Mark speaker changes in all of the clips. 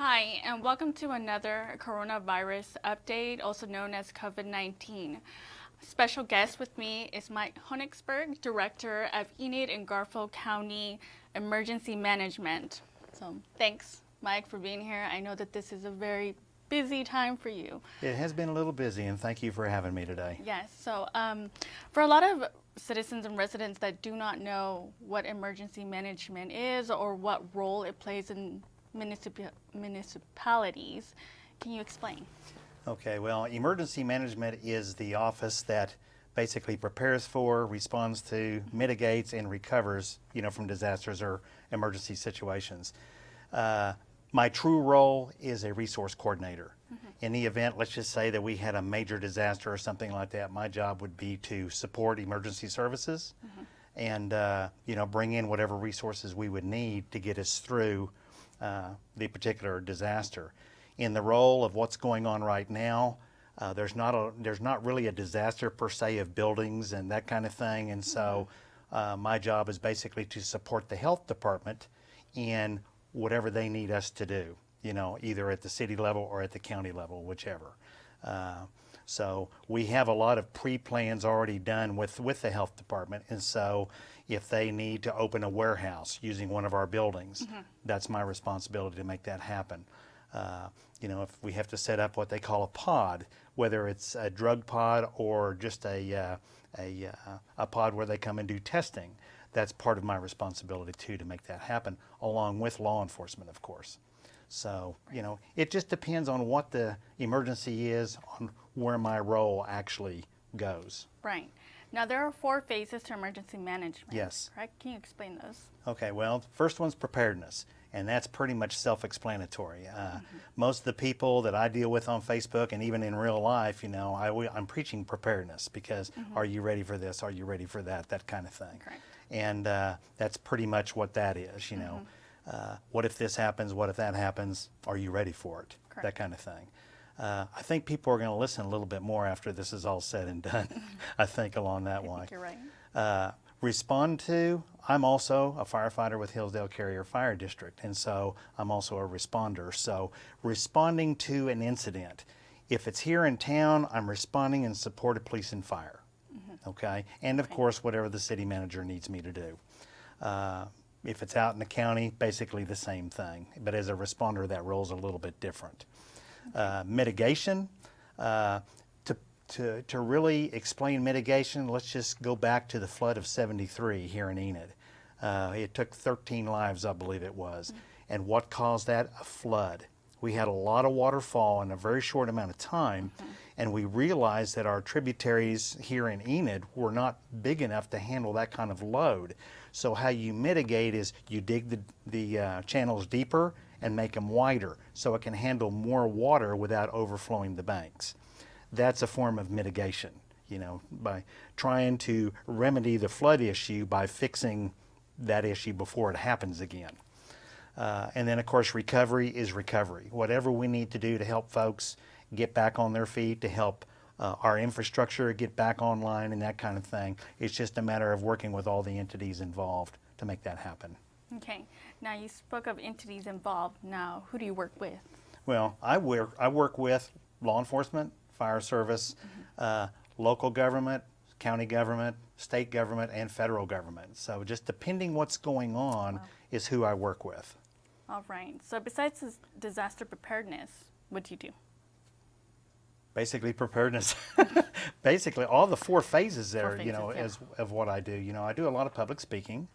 Speaker 1: Hi, and welcome to another coronavirus update, also known as COVID-19. Special guest with me is Mike Honigsberg, Director of Enid and Garfield County Emergency Management. So thanks, Mike, for being here. I know that this is a very busy time for you.
Speaker 2: It has been a little busy, and thank you for having me today.
Speaker 1: Yes, so for a lot of citizens and residents that do not know what emergency management is or what role it plays in municipalities, can you explain?
Speaker 2: Okay, well, emergency management is the office that basically prepares for, responds to, mitigates, and recovers, from disasters or emergency situations. My true role is a resource coordinator. In the event, let's just say that we had a major disaster or something like that, my job would be to support emergency services and, bring in whatever resources we would need to get us through the particular disaster. In the role of what's going on right now, there's not really a disaster per se of buildings and that kind of thing, and so my job is basically to support the health department in whatever they need us to do, either at the city level or at the county level, whichever. So we have a lot of pre-plans already done with the health department, and so if they need to open a warehouse using one of our buildings, that's my responsibility to make that happen. If we have to set up what they call a pod, whether it's a drug pod or just a pod where they come and do testing, that's part of my responsibility too, to make that happen, along with law enforcement, of course. So, it just depends on what the emergency is, on where my role actually goes.
Speaker 1: Right. Now, there are 4 phases to emergency management.
Speaker 2: Yes.
Speaker 1: Correct? Can you explain those?
Speaker 2: Okay, well, the first one's preparedness, and that's pretty much self-explanatory. Most of the people that I deal with on Facebook and even in real life, I'm preaching preparedness because are you ready for this? Are you ready for that? That kind of thing.
Speaker 1: Correct.
Speaker 2: And that's pretty much what that is, what if this happens? What if that happens? Are you ready for it?
Speaker 1: Correct.
Speaker 2: That kind of thing. I think people are going to listen a little bit more after this is all said and done, I think, along that line.
Speaker 1: I think you're right.
Speaker 2: Respond to, I'm also a firefighter with Hillsdale Carrier Fire District, and so I'm also a responder. So responding to an incident, if it's here in town, I'm responding in support of police and fire, okay? And of course, whatever the city manager needs me to do. If it's out in the county, basically the same thing, but as a responder, that role's a little bit different. Mitigation, to really explain mitigation, let's just go back to the flood of '73 here in Enid. It took 13 lives, I believe it was. And what caused that? A flood. We had a lot of waterfall in a very short amount of time, and we realized that our tributaries here in Enid were not big enough to handle that kind of load. So how you mitigate is you dig the channels deeper and make them wider so it can handle more water without overflowing the banks. That's a form of mitigation, by trying to remedy the flood issue by fixing that issue before it happens again. And then, of course, recovery is recovery. Whatever we need to do to help folks get back on their feet, to help our infrastructure get back online and that kind of thing, it's just a matter of working with all the entities involved to make that happen.
Speaker 1: Okay. Now, you spoke of entities involved. Now, who do you work with?
Speaker 2: Well, I work with law enforcement, fire service, local government, county government, state government, and federal government. So just depending what's going on is who I work with.
Speaker 1: All right. So besides disaster preparedness, what do you do?
Speaker 2: Basically preparedness. Basically all the 4 phases there,
Speaker 1: 4 phases,
Speaker 2: of what I do. I do a lot of public speaking.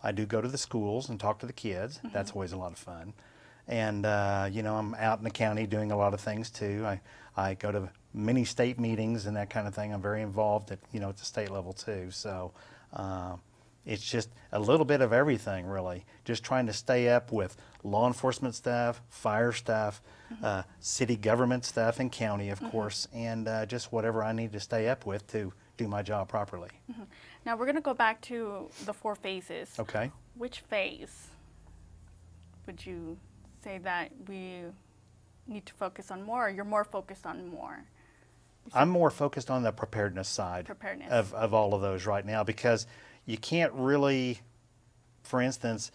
Speaker 2: I do go to the schools and talk to the kids. That's always a lot of fun. And, I'm out in the county doing a lot of things too. I go to many state meetings and that kind of thing. I'm very involved at the state level too. So it's just a little bit of everything, really. Just trying to stay up with law enforcement stuff, fire stuff, city government stuff, and county, of course, and just whatever I need to stay up with to do my job properly.
Speaker 1: Now, we're going to go back to the 4 phases.
Speaker 2: Okay.
Speaker 1: Which phase would you say that we need to focus on more, or you're more focused on more?
Speaker 2: I'm more focused on the preparedness side of all of those right now, because you can't really, for instance,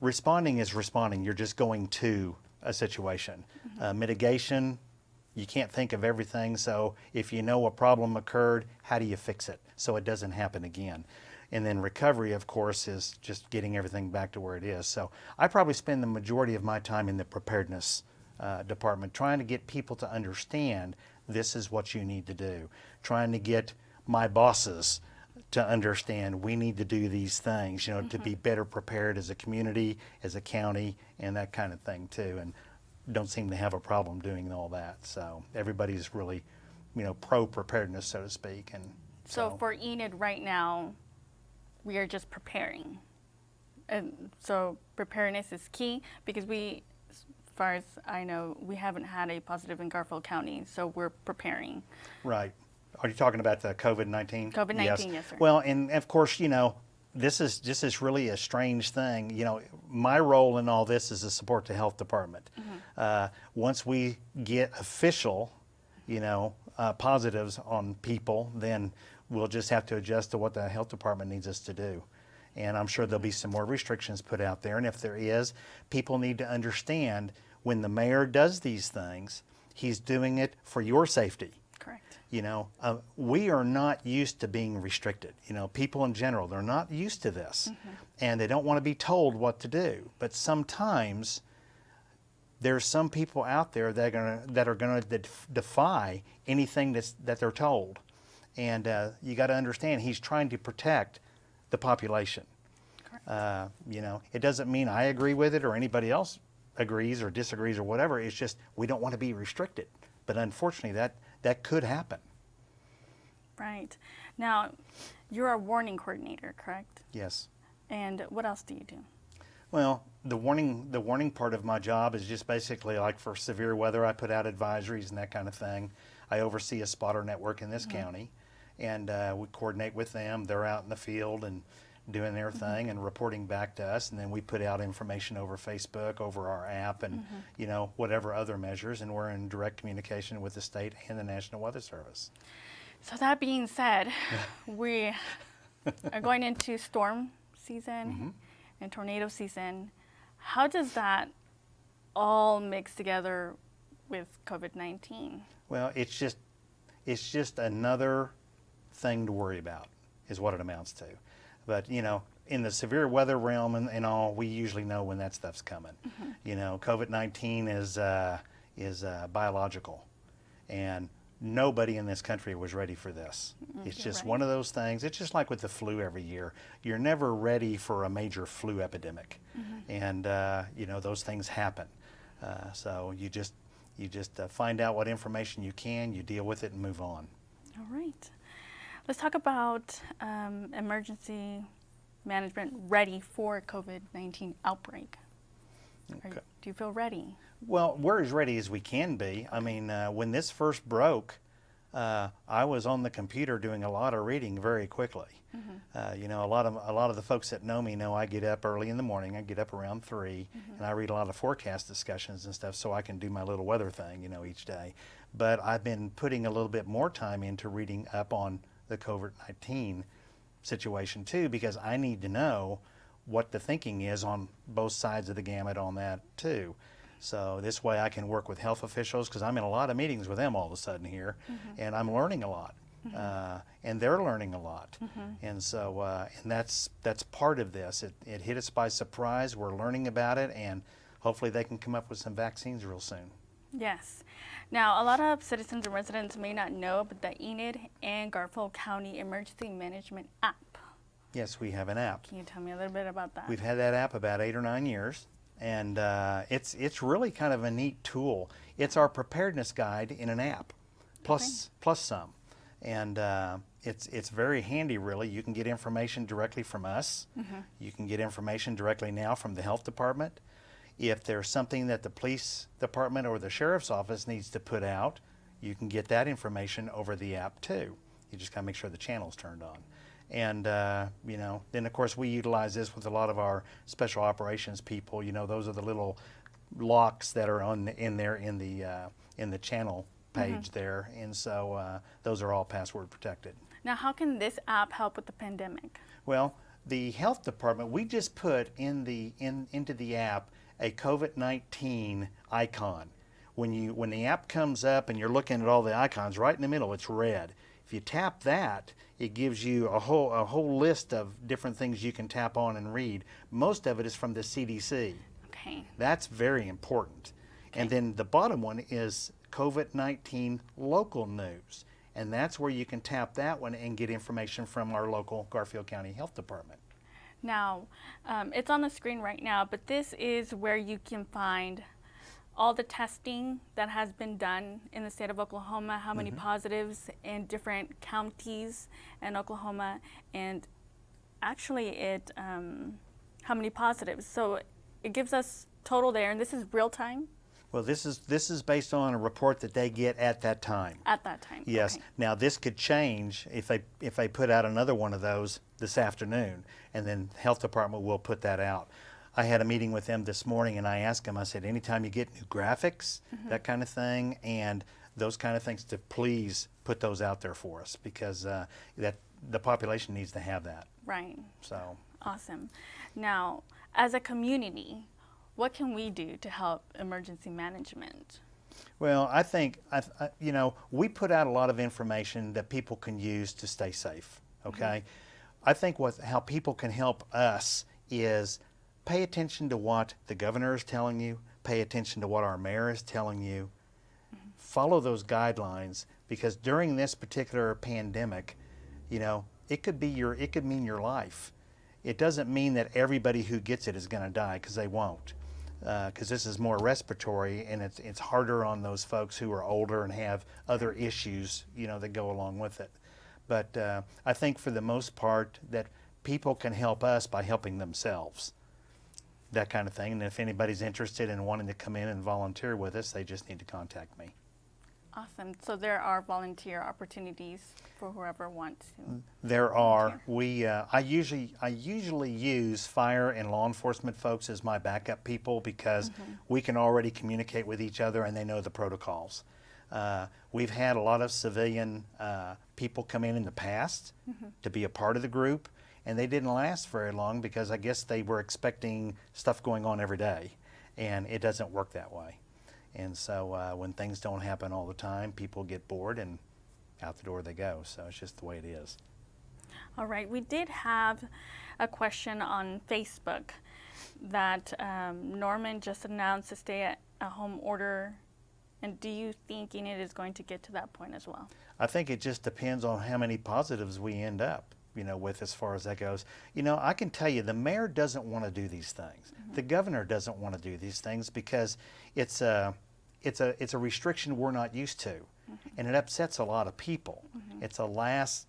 Speaker 2: responding is responding. You're just going to a situation. Mitigation, you can't think of everything. So if you know a problem occurred, how do you fix it so it doesn't happen again? And then recovery, of course, is just getting everything back to where it is. So I probably spend the majority of my time in the preparedness department trying to get people to understand this is what you need to do. Trying to get my bosses to understand we need to do these things, you know, to be better prepared as a community, as a county, and that kind of thing too. And don't seem to have a problem doing all that. So everybody's really, you know, pro-preparedness, so to speak. And
Speaker 1: So for Enid right now, we are just preparing. And so preparedness is key because we, as far as I know, we haven't had a positive in Garfield County, so we're preparing.
Speaker 2: Right. Are you talking about the COVID-19?
Speaker 1: COVID-19, yes, sir.
Speaker 2: Well, and of course, you know, this is really a strange thing. You know, my role in all this is to support the health department. Once we get official, you know, positives on people, then we'll just have to adjust to what the health department needs us to do. And I'm sure there'll be some more restrictions put out there. And if there is, people need to understand when the mayor does these things, he's doing it for your safety.
Speaker 1: Correct.
Speaker 2: You know, we are not used to being restricted. You know, people in general, they're not used to this. And they don't want to be told what to do. But sometimes there's some people out there that are going to defy anything that they're told. And you got to understand, he's trying to protect the population. You know, it doesn't mean I agree with it or anybody else agrees or disagrees or whatever. It's just we don't want to be restricted. But unfortunately, that could happen.
Speaker 1: Right. Now, you're a warning coordinator, correct?
Speaker 2: Yes.
Speaker 1: And what else do you do?
Speaker 2: Well, the warning part of my job is just basically like for severe weather, I put out advisories and that kind of thing. I oversee a spotter network in this county, and we coordinate with them. They're out in the field and doing their thing and reporting back to us, and then we put out information over Facebook, over our app, and you know, whatever other measures, and we're in direct communication with the state and the National Weather Service.
Speaker 1: So that being said, we are going into storm season and tornado season. How does that all mix together with COVID-19?
Speaker 2: Well, it's just another thing to worry about, is what it amounts to. But, you know, in the severe weather realm and all, we usually know when that stuff's coming. You know, COVID-19 is biological, and nobody in this country was ready for this. It's just one of those things. It's just like with the flu every year. You're never ready for a major flu epidemic, and you know, those things happen. So you just find out what information you can, you deal with it, and move on.
Speaker 1: All right. Let's talk about emergency management ready for COVID-19 outbreak.
Speaker 2: Okay.
Speaker 1: Do you feel ready?
Speaker 2: Well, we're as ready as we can be. I mean, when this first broke, I was on the computer doing a lot of reading very quickly. You know, a lot of the folks that know me know I get up early in the morning. I get up around 3, and I read a lot of forecast discussions and stuff so I can do my little weather thing, you know, each day. But I've been putting a little bit more time into reading up on the COVID-19 situation too, because I need to know what the thinking is on both sides of the gamut on that too. So this way I can work with health officials, because I'm in a lot of meetings with them all of a sudden here, and I'm learning a lot, and they're learning a lot. And so and that's part of this. It hit us by surprise. We're learning about it, and hopefully they can come up with some vaccines real soon.
Speaker 1: Yes. Now, a lot of citizens and residents may not know about the Enid and Garfield County Emergency Management app.
Speaker 2: Yes, we have an app.
Speaker 1: Can you tell me a little bit about that?
Speaker 2: We've had that app about 8 or 9 years, and it's really kind of a neat tool. It's our preparedness guide in an app, plus some, and it's very handy. Really, you can get information directly from us. You can get information directly now from the health department. If there's something that the police department or the sheriff's office needs to put out, you can get that information over the app too. You just gotta make sure the channel's turned on. And you know, then of course we utilize this with a lot of our special operations people. You know, those are the little locks that are in the channel page there, and so those are all password protected.
Speaker 1: Now, how can this app help with the pandemic?
Speaker 2: Well, the health department, we just put into the app a COVID-19 icon. When the app comes up and you're looking at all the icons, right in the middle, it's red. If you tap that, it gives you a whole list of different things you can tap on and read. Most of it is from the CDC.
Speaker 1: Okay.
Speaker 2: That's very important.
Speaker 1: Okay.
Speaker 2: And then the bottom one is COVID-19 local news. And that's where you can tap that one and get information from our local Garfield County Health Department.
Speaker 1: Now, it's on the screen right now, but this is where you can find all the testing that has been done in the state of Oklahoma, how many positives in different counties in Oklahoma, and actually how many positives. So it gives us total there, and this is real time?
Speaker 2: Well, this is based on a report that they get at that time.
Speaker 1: At that time.
Speaker 2: Yes.
Speaker 1: Okay.
Speaker 2: Now this could change if they put out another one of those this afternoon, and then the health department will put that out. I had a meeting with them this morning, and I asked them, I said, anytime you get new graphics, that kind of thing, and those kind of things, to please put those out there for us, because that the population needs to have that.
Speaker 1: Right.
Speaker 2: So.
Speaker 1: Awesome. Now, as a community, what can we do to help emergency management?
Speaker 2: Well, I think, we put out a lot of information that people can use to stay safe, okay? I think how people can help us is pay attention to what the governor is telling you, pay attention to what our mayor is telling you, follow those guidelines, because during this particular pandemic, it could mean your life. It doesn't mean that everybody who gets it is going to die, because they won't. Because this is more respiratory, and it's harder on those folks who are older and have other issues, that go along with it. But I think for the most part that people can help us by helping themselves, that kind of thing. And if anybody's interested in wanting to come in and volunteer with us, they just need to contact me.
Speaker 1: Awesome. So there are volunteer opportunities for whoever wants to.
Speaker 2: There are. I usually use fire and law enforcement folks as my backup people, because we can already communicate with each other and they know the protocols. We've had a lot of civilian people come in the past to be a part of the group, and they didn't last very long, because I guess they were expecting stuff going on every day, and it doesn't work that way. And so when things don't happen all the time, people get bored and out the door they go. So it's just the way it is.
Speaker 1: All right. We did have a question on Facebook that Norman just announced a stay-at-home order. And do you think Enid is going to get to that point as well?
Speaker 2: I think it just depends on how many positives we end up, with as far as that goes. I can tell you the mayor doesn't want to do these things. The governor doesn't want to do these things, because it's a restriction we're not used to, and it upsets a lot of people. It's a last,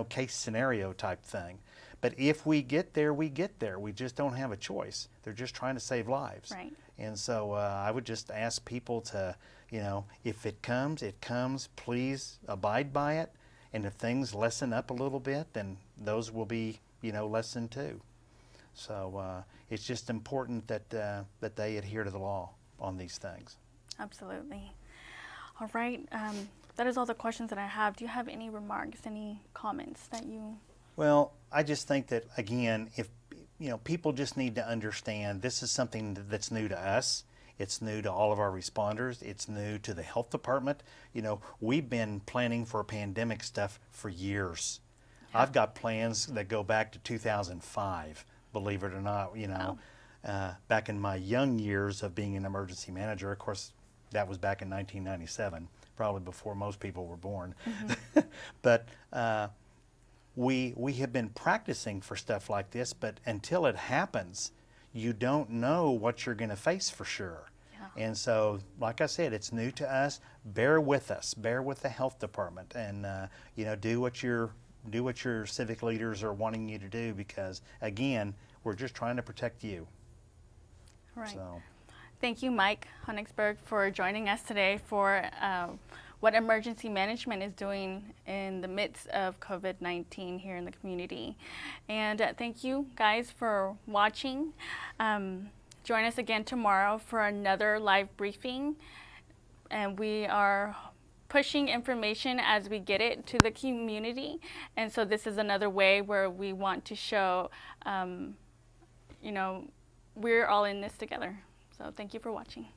Speaker 2: case scenario type thing. But if we get there, we get there. We just don't have a choice. They're just trying to save lives.
Speaker 1: Right.
Speaker 2: And so I would just ask people to, if it comes, it comes. Please abide by it. And if things lessen up a little bit, then those will be, lessened too. So it's just important that they adhere to the law on these things.
Speaker 1: Absolutely. All right. That is all the questions that I have. Do you have any remarks, any comments that you?
Speaker 2: Well, I just think that, again, if people just need to understand this is something that's new to us. It's new to all of our responders. It's new to the health department. We've been planning for pandemic stuff for years. Yeah. I've got plans that go back to 2005, believe it or not. Back in my young years of being an emergency manager, of course, that was back in 1997, probably before most people were born. But we have been practicing for stuff like this, but until it happens, you don't know what you're going to face for sure. Yeah. And so, like I said, it's new to us. Bear with us. Bear with the health department, and do what your civic leaders are wanting you to do, because again, we're just trying to protect you.
Speaker 1: Right.
Speaker 2: So.
Speaker 1: Thank you, Mike Honigsberg, for joining us today for what emergency management is doing in the midst of COVID-19 here in the community. And thank you guys for watching. Join us again tomorrow for another live briefing. And we are pushing information as we get it to the community. And so this is another way where we want to show, you know, we're all in this together. So thank you for watching.